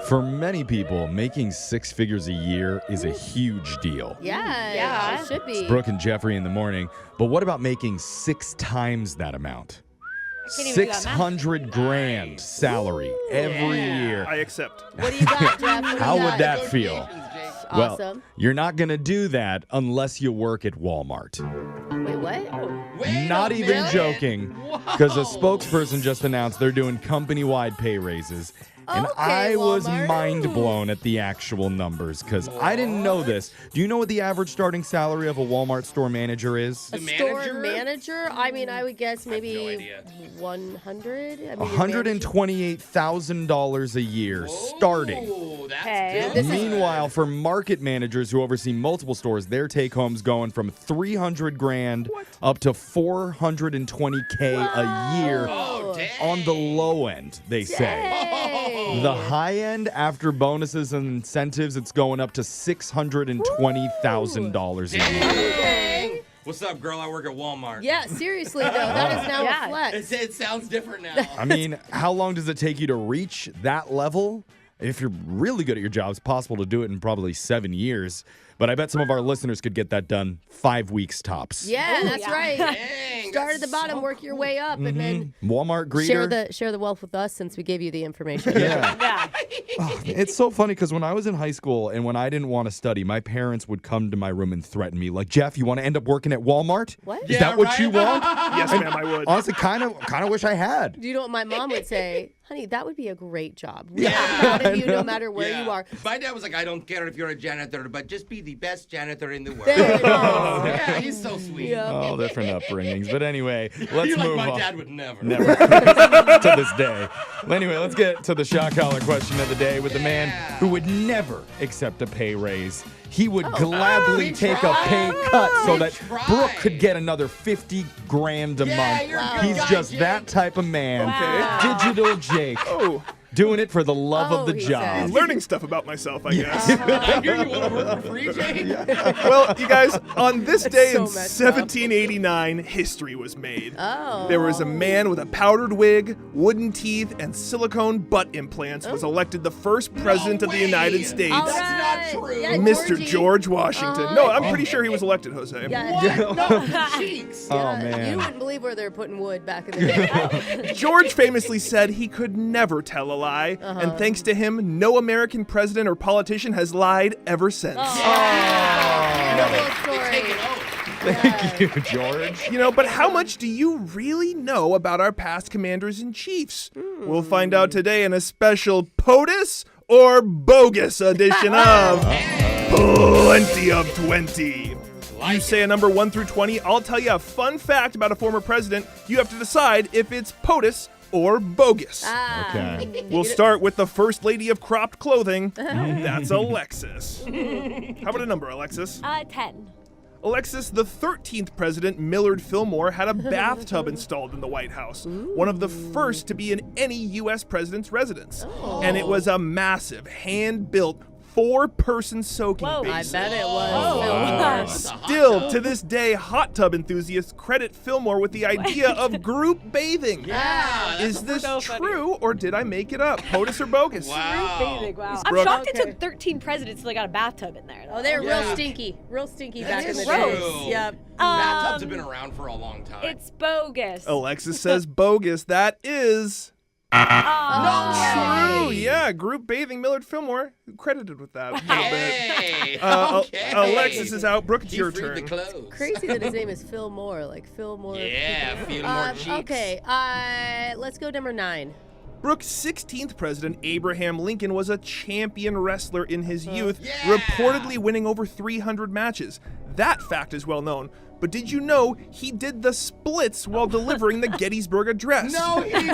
For many people, making six figures a year is a huge deal. Yeah, it should be. It's Brooke and Jeffrey in the morning. But what about making 6 times that amount? 600 grand salary every year. I accept. What do you got, Jeff? How would that feel? Awesome. Well, you're not going to do that unless you work at Walmart. Wait, what? Not even joking, because a spokesperson just announced they're doing company-wide pay raises. And Okay, I was Walmart. mind blown at the actual numbers, because I didn't know this. Do you know what the average starting salary of a Walmart store manager is? A store manager? I mean, I would guess maybe 100. $128,000 a year starting. Okay. Meanwhile, for market managers who oversee multiple stores, their take home's going from 300 grand up to 420K a year on the low end, they say. The high end, after bonuses and incentives, it's going up to $620,000 a year. Okay. What's up, girl? I work at Walmart. Yeah, seriously, though. That is now a flex. It sounds different now. I mean, how long does it take you to reach that level? If you're really good at your job, it's possible to do it in probably 7 years. But I bet some of our listeners could get that done 5 weeks tops. Yeah, that's right. Dang, Start at the bottom, work your way up, and then Walmart greeter. share the wealth with us since we gave you the information. Yeah. Oh, it's so funny because when I was in high school and when I didn't want to study, my parents would come to my room and threaten me, like, Jeff, you want to end up working at Walmart? What? Is that what you want? Yes, ma'am, I would. Honestly, kind of wish I had. Do you know what my mom would say? Honey, that would be a great job. We're proud of you no matter where you are. My dad was like, I don't care if you're a janitor, but just be the best janitor in the world. There it is. Yeah, he's so sweet. Yeah. All different upbringings. But anyway, let's You're move like, my on. dad would never. Never. To this day. Well, anyway, let's get to the shot collar question of the day with the man who would never accept a pay raise. He would gladly take a pay cut so that Brooke could get another 50 grand a month. you're a good He's guy, just Jake. that type of man. Wow. Digital Jake. Oh, Doing it for the love of the he job. says. learning stuff about myself, I guess. I hear you want to work for free, Jake? Well, you guys, on this day so in messed up. 1789, history was made. Oh. There was a man with a powdered wig, wooden teeth, and silicone butt implants was elected the first president of the United States. All That's right. not true. Yeah, Mr. Georgie. George Washington. No, I'm pretty sure he was elected, Jose. Yeah. No, cheeks. Oh, Yeah, man. You wouldn't believe where they were putting wood back in the day. George famously said he could never tell a lie, and thanks to him, no American president or politician has lied ever since. Noble story. Thank you, George. You know, but how much do you really know about our past commanders and chiefs? We'll find out today in a special POTUS or Bogus edition of Plenty of 20. You say a number 1 through 20, I'll tell you a fun fact about a former president. You have to decide if it's POTUS or Bogus. Okay. We'll start with the First Lady of Cropped Clothing. That's Alexis. How about a number, Alexis? 10. Alexis, the 13th president, Millard Fillmore, had a bathtub installed in the White House, one of the first to be in any U.S. president's residence. And it was a massive, hand-built, 4-person soaking Whoa. I basin. bet it was. Still, to this day, hot tub enthusiasts credit Fillmore with the idea of group bathing. Yeah. Is this so funny. true, or did I make it up? POTUS or Bogus? Wow. Basic, wow. Brooke. I'm shocked Okay. it took 13 presidents till they got a bathtub in there. Oh, they're Yeah. real stinky. Real stinky That back in is the true. day. Yep. Bathtubs have been around for a long time. It's bogus. Alexis says bogus. That is true. Yeah, group bathing. Millard Fillmore credited with that a little bit. Hey. Okay. Alexis is out. Brooke, it's He your freed the turn. clothes. Crazy that his name is Phil Moore. Like Phil Moore. Yeah, feel more cheeks. Okay. Let's go number 9. Brooke's 16th president, Abraham Lincoln, was a champion wrestler in his youth, Yeah. reportedly winning over 300 matches. That fact is well known. But did you know he did the splits while delivering the Gettysburg Address? No, he didn't.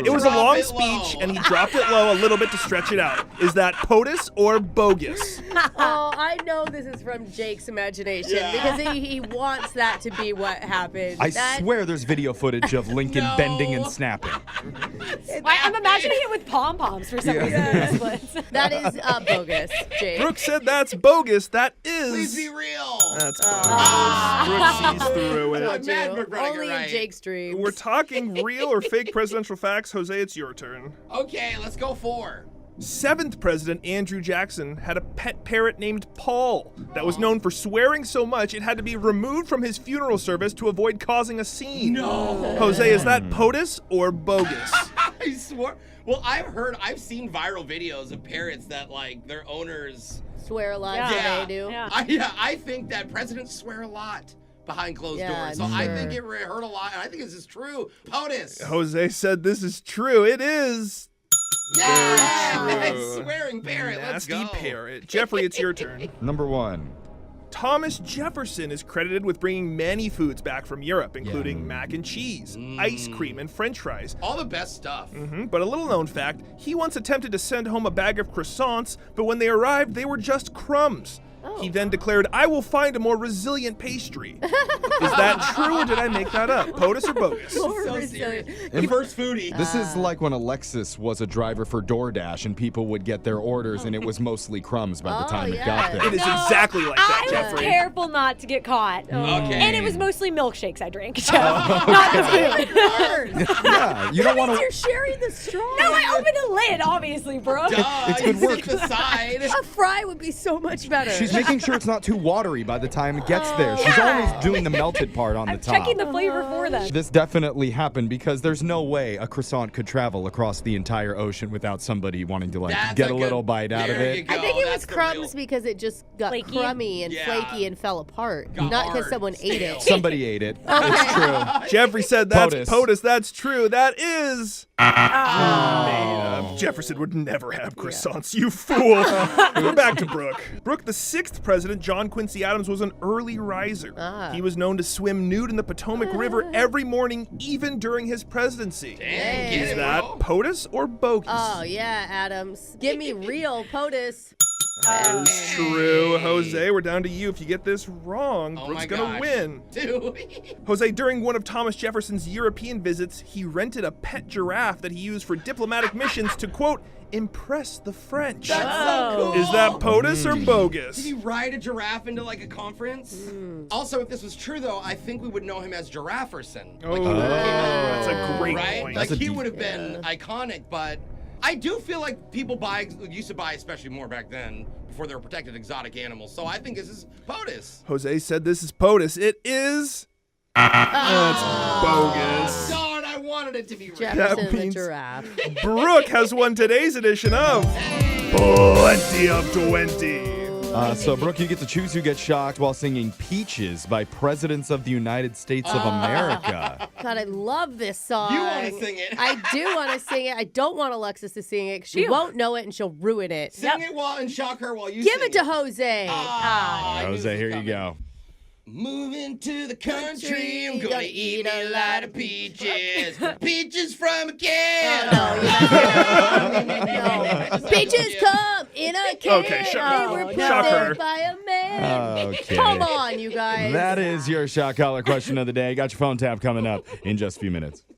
It was a Drop long it speech, low. and he dropped it low a little bit to stretch it out. Is that POTUS or Bogus? Oh, I know this is from Jake's imagination because he wants that to be what happened. I That- swear there's video footage of Lincoln No. bending and snapping. I'm imagining it with pom-poms for some reason. in the splits. That is bogus, Jake. Brooke said that's bogus. That Please is. be real. That's bogus. Brooke sees through it. Told mad you. we're running it Only in right. Jake's dreams. We're talking real or fake presidential facts. Jose, it's your turn. Okay, let's go 4. 7th President Andrew Jackson had a pet parrot named Paul that was known for swearing so much it had to be removed from his funeral service to avoid causing a scene. No. Jose, is that POTUS or bogus? I swore. Well, I've seen viral videos of parrots that, like, their owners Swear a lot, Yeah. they do. Yeah. I think that presidents swear a lot behind closed doors. So I'm I sure. think it hurt a lot, and I think this is true. POTUS. Jose said this is true. It is. Yeah! true. Swearing parrot. Let's Nasty go. parrot. Jeffrey, it's your turn. Number 1. Thomas Jefferson is credited with bringing many foods back from Europe, including mac and cheese, ice cream, and french fries. All the best stuff. But a little known fact, he once attempted to send home a bag of croissants, but when they arrived, they were just crumbs. He then declared, "I will find a more resilient pastry." Is that true, or did I make that up? POTUS or bogus? More So resilient. serious. Reverse foodie. This is like when Alexis was a driver for DoorDash and people would get their orders and it was mostly crumbs by the Oh, time it yeah. got there. It is exactly like that, I was Jeffrey. careful not to get caught. Okay. And it was mostly milkshakes I drank, so not the food. Yeah, you don't want You're to. sharing the straw. No, I opened the lid, obviously, bro. Duh, It's good you work. sit beside. A fry would be so much better. She's making sure it's not too watery by the time it gets there. She's Yeah. always doing the melted part on the I'm top. checking the flavor for them. This definitely happened because there's no way a croissant could travel across the entire ocean without somebody wanting to That's get a good- little bite out of there you it. go. I think it That's was the crumbs real- because it just got Flaky? crummy and Yeah. flaky and fell apart. Got Not because hard, someone ate stale. it. Somebody ate it. It's true. Jeffrey said that's POTUS. POTUS. That's true. That is made up. Jefferson would never have croissants, you fool. We're back to Brooke. Brooke, the 6th president, John Quincy Adams, was an early riser. He was known to swim nude in the Potomac River every morning, even during his presidency. Dang, get Is it, that bro. POTUS or bogus? Oh, yeah, Adams. Give me real POTUS. That is true. Jose, we're down to you. If you get this wrong, Oh Brooke's my gonna gosh. win. Dude. Jose, during one of Thomas Jefferson's European visits, he rented a pet giraffe that he used for diplomatic missions to, quote, impress the French. That's so cool. Is that POTUS or bogus? Did he ride a giraffe into like a conference? Also, if this was true though, I think we would know him as Girafferson. Oh, that's a great Right? point. Like That's a he deep- would have been iconic, but I do feel like people used to buy, especially more back then, before they were protected exotic animals. So I think this is POTUS. Jose said this is POTUS. It is. That's bogus. Darn, I wanted it to be right. Jefferson the means- giraffe. Brooke has won today's edition of Plenty of 20. So, Brooke, you get to choose who gets shocked while singing Peaches by Presidents of the United States of America. God, I love this song. You wanna sing it. I do want to sing it. I don't want Alexis to sing it 'cause she won't know it and she'll ruin it. Sing it while and shock her while you Give sing it to Jose. I knew Jose, this was here you coming. go. Moving to the country, I'm gonna eat a lot of peaches. Peaches from a can. No. Peaches come in a can. Okay, They were put shock there her. by a man. Okay. Come on, you guys. That is your shock collar question of the day. Got your phone tap coming up in just a few minutes.